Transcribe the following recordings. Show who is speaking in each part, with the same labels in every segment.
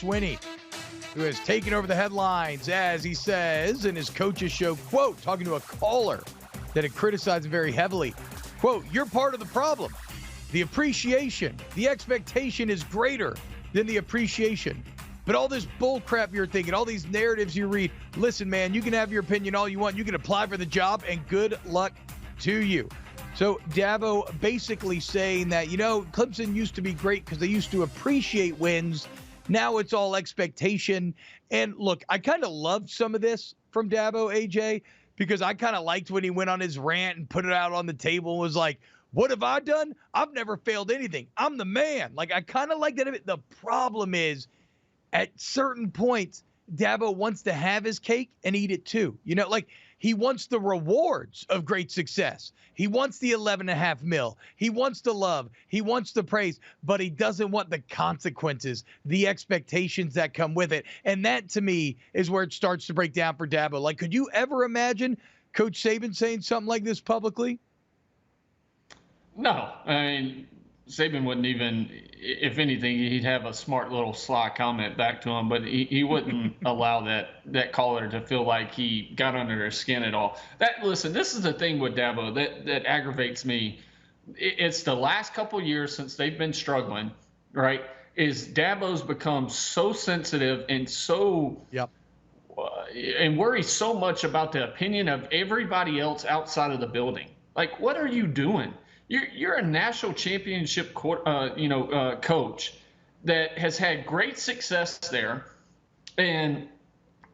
Speaker 1: Swinney, who has taken over the headlines as he says in his coach's show, quote, talking to a caller that had criticized him very heavily, quote, "You're part of the problem. The appreciation, the expectation is greater than the appreciation. But all this bull crap you're thinking, all these narratives you read, listen, man, you can have your opinion all you want. You can apply for the job, and good luck to you." So Dabo basically saying that, Clemson used to be great because they used to appreciate wins. Now it's all expectation. And look, I kind of loved some of this from Dabo, AJ, because I kind of liked when he went on his rant and put it out on the table and was like, what have I done? I've never failed anything. I'm the man. Like, I kind of like that. The problem is at certain points, Dabo wants to have his cake and eat it too. He wants the rewards of great success. He wants the 11.5 mil. He wants the love. He wants the praise, but he doesn't want the consequences, the expectations that come with it. And that, to me, is where it starts to break down for Dabo. Like, could you ever imagine Coach Saban saying something like this publicly?
Speaker 2: No. I mean, Saban wouldn't even, if anything, he'd have a smart little sly comment back to him, but he wouldn't allow that caller to feel like he got under their skin at all. Listen, this is the thing with Dabo that aggravates me. It's the last couple of years since they've been struggling, right? Is Dabo's become so sensitive and so and worries so much about the opinion of everybody else outside of the building. Like, what are you doing? You're a national championship coach that has had great success there. And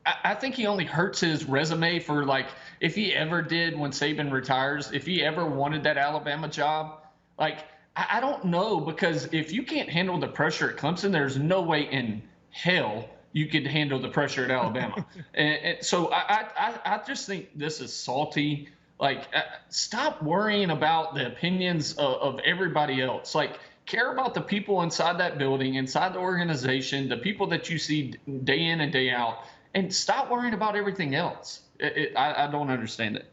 Speaker 2: I think he only hurts his resume for, like, if he ever did when Saban retires, if he ever wanted that Alabama job, like, I don't know, because if you can't handle the pressure at Clemson, there's no way in hell you could handle the pressure at Alabama. and so I just think this is salty. Like, stop worrying about the opinions of everybody else. Like, care about the people inside that building, inside the organization, the people that you see day in and day out, and stop worrying about everything else. I don't understand it.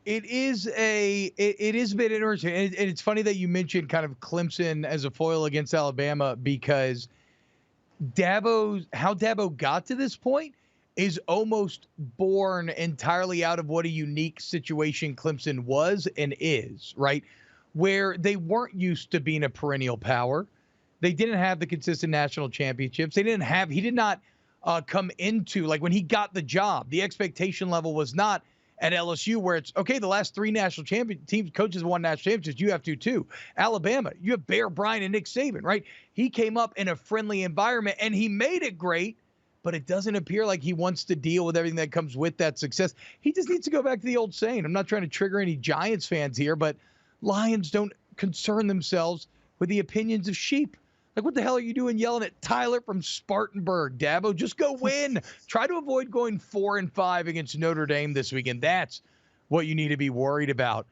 Speaker 1: It is a bit interesting. And it's funny that you mentioned kind of Clemson as a foil against Alabama, because how Dabo got to this point is almost born entirely out of what a unique situation Clemson was and is, right? Where they weren't used to being a perennial power. They didn't have the consistent national championships. He did not come into, like, when he got the job, the expectation level was not at LSU where it's, okay, the last 3 national champion teams, coaches won national championships, you have to too. Alabama, you have Bear Bryant and Nick Saban, right? He came up in a friendly environment and he made it great, but it doesn't appear like he wants to deal with everything that comes with that success. He just needs to go back to the old saying. I'm not trying to trigger any Giants fans here, but Lions don't concern themselves with the opinions of sheep. Like, what the hell are you doing yelling at Tyler from Spartanburg, Dabo? Just go win. Try to avoid going 4-5 against Notre Dame this weekend. That's what you need to be worried about.